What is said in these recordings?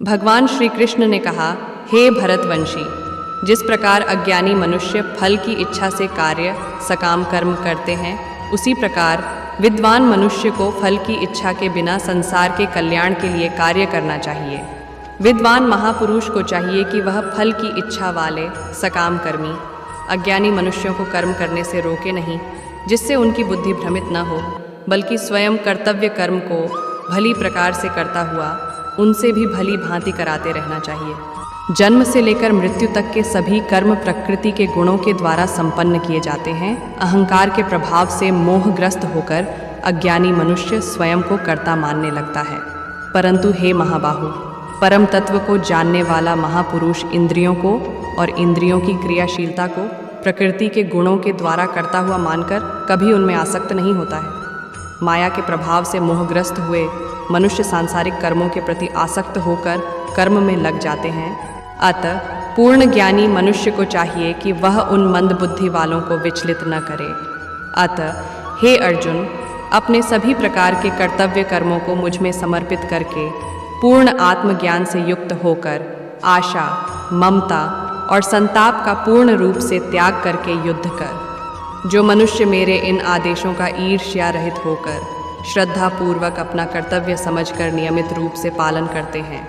भगवान श्री कृष्ण ने कहा, हे भरतवंशी, जिस प्रकार अज्ञानी मनुष्य फल की इच्छा से कार्य सकाम कर्म करते हैं, उसी प्रकार विद्वान मनुष्य को फल की इच्छा के बिना संसार के कल्याण के लिए कार्य करना चाहिए। विद्वान महापुरुष को चाहिए कि वह फल की इच्छा वाले सकाम कर्मी अज्ञानी मनुष्यों को कर्म करने से रोके नहीं, जिससे उनकी बुद्धि भ्रमित न हो, बल्कि स्वयं कर्तव्य कर्म को भली प्रकार से करता हुआ उनसे भी भली भांति कराते रहना चाहिए। जन्म से लेकर मृत्यु तक के सभी कर्म प्रकृति के गुणों के द्वारा संपन्न किए जाते हैं। अहंकार के प्रभाव से मोहग्रस्त होकर अज्ञानी मनुष्य स्वयं को कर्ता मानने लगता है। परंतु हे महाबाहु, परम तत्व को जानने वाला महापुरुष इंद्रियों को और इंद्रियों की क्रियाशीलता को प्रकृति के गुणों के द्वारा करता हुआ मानकर कभी उनमें आसक्त नहीं होता है। माया के प्रभाव से मोहग्रस्त हुए मनुष्य सांसारिक कर्मों के प्रति आसक्त होकर कर्म में लग जाते हैं। अतः पूर्ण ज्ञानी मनुष्य को चाहिए कि वह उन मंद बुद्धि वालों को विचलित न करे। अतः हे अर्जुन, अपने सभी प्रकार के कर्तव्य कर्मों को मुझ में समर्पित करके पूर्ण आत्मज्ञान से युक्त होकर आशा, ममता और संताप का पूर्ण रूप से त्याग करके युद्ध कर। जो मनुष्य मेरे इन आदेशों का ईर्ष्या रहित होकर श्रद्धा पूर्वक अपना कर्तव्य समझकर नियमित रूप से पालन करते हैं,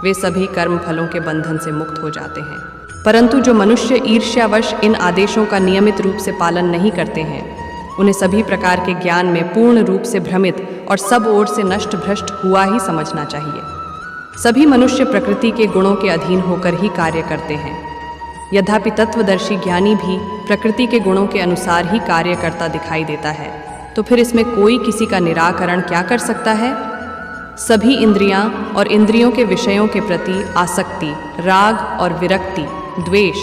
वे सभी कर्म फलों के बंधन से मुक्त हो जाते हैं। परंतु जो मनुष्य ईर्ष्यावश इन आदेशों का नियमित रूप से पालन नहीं करते हैं, उन्हें सभी प्रकार के ज्ञान में पूर्ण रूप से भ्रमित और सब ओर से नष्ट भ्रष्ट हुआ ही समझना चाहिए। सभी मनुष्य प्रकृति के गुणों के अधीन होकर ही कार्य करते हैं। यद्यपि तत्वदर्शी ज्ञानी भी प्रकृति के गुणों के अनुसार ही कार्य करता दिखाई देता है, तो फिर इसमें कोई किसी का निराकरण क्या कर सकता है? सभी इंद्रियां और इंद्रियों के विषयों के प्रति आसक्ति, राग और विरक्ति, द्वेष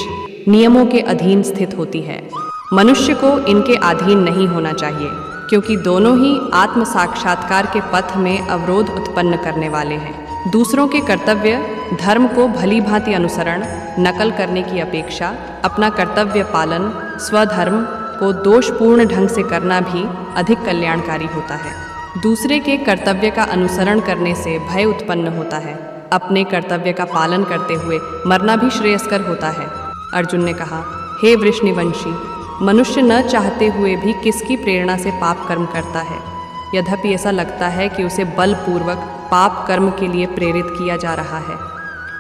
नियमों के अधीन स्थित होती है। मनुष्य को इनके अधीन नहीं होना चाहिए, क्योंकि दोनों ही आत्म साक्षात्कार के पथ में अवरोध उत्पन्न करने वाले हैं। दूसरों के कर्तव्य धर्म को भली भांति अनुसरण नकल करने की अपेक्षा अपना कर्तव्य पालन स्वधर्म को दोषपूर्ण ढंग से करना भी अधिक कल्याणकारी होता है। दूसरे के कर्तव्य का अनुसरण करने से भय उत्पन्न होता है। अपने कर्तव्य का पालन करते हुए मरना भी श्रेयस्कर होता है। अर्जुन ने कहा, हे वृषनिवंशी, मनुष्य न चाहते हुए भी किसकी प्रेरणा से पाप कर्म करता है? यद्यपि ऐसा लगता है कि उसे बलपूर्वक पाप कर्म के लिए प्रेरित किया जा रहा है।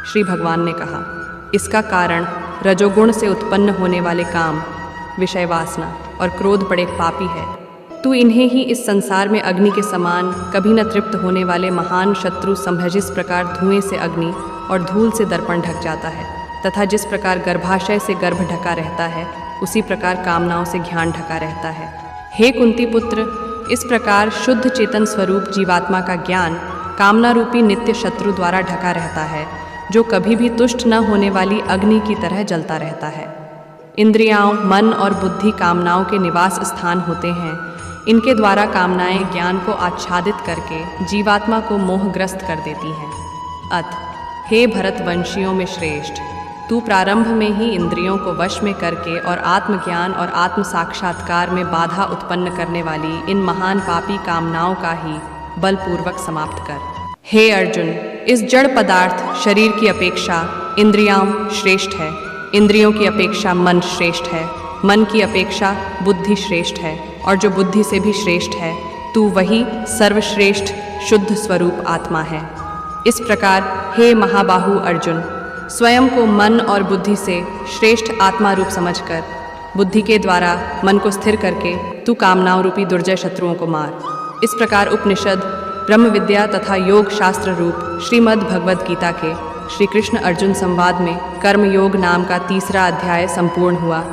श्री भगवान ने कहा, इसका कारण रजोगुण से उत्पन्न होने वाले काम, विषय वासना और क्रोध बड़े पापी है। तू इन्हें ही इस संसार में अग्नि के समान कभी न तृप्त होने वाले महान शत्रु समझ। जिस प्रकार धुएं से अग्नि और धूल से दर्पण ढक जाता है, तथा जिस प्रकार गर्भाशय से गर्भ ढका रहता है, उसी प्रकार कामनाओं से ज्ञान ढका रहता है। हे कुंती पुत्र, इस प्रकार शुद्ध चेतन स्वरूप जीवात्मा का ज्ञान कामना रूपी नित्य शत्रु द्वारा ढका रहता है, जो कभी भी तुष्ट न होने वाली अग्नि की तरह जलता रहता है। इंद्रियाओं, मन और बुद्धि कामनाओं के निवास स्थान होते हैं। इनके द्वारा कामनाएं ज्ञान को आच्छादित करके जीवात्मा को मोहग्रस्त कर देती हैं। अत हे भरतवंशियों में श्रेष्ठ, तू प्रारंभ में ही इंद्रियों को वश में करके और आत्मज्ञान और आत्म साक्षात्कार में बाधा उत्पन्न करने वाली इन महान पापी कामनाओं का ही बलपूर्वक समाप्त कर। हे अर्जुन, इस जड़ पदार्थ शरीर की अपेक्षा इंद्रियां श्रेष्ठ है, इंद्रियों की अपेक्षा मन श्रेष्ठ है, मन की अपेक्षा बुद्धि श्रेष्ठ है, और जो बुद्धि से भी श्रेष्ठ है, तू वही सर्वश्रेष्ठ शुद्ध स्वरूप आत्मा है। इस प्रकार हे महाबाहु अर्जुन, स्वयं को मन और बुद्धि से श्रेष्ठ आत्मा रूप समझकर बुद्धि के द्वारा मन को स्थिर करके तू कामनाओं रूपी दुर्जय शत्रुओं को मार। इस प्रकार उपनिषद, ब्रह्म विद्या तथा योग शास्त्र रूप श्रीमद् भगवद गीता के श्री कृष्ण अर्जुन संवाद में कर्मयोग नाम का तीसरा अध्याय संपूर्ण हुआ।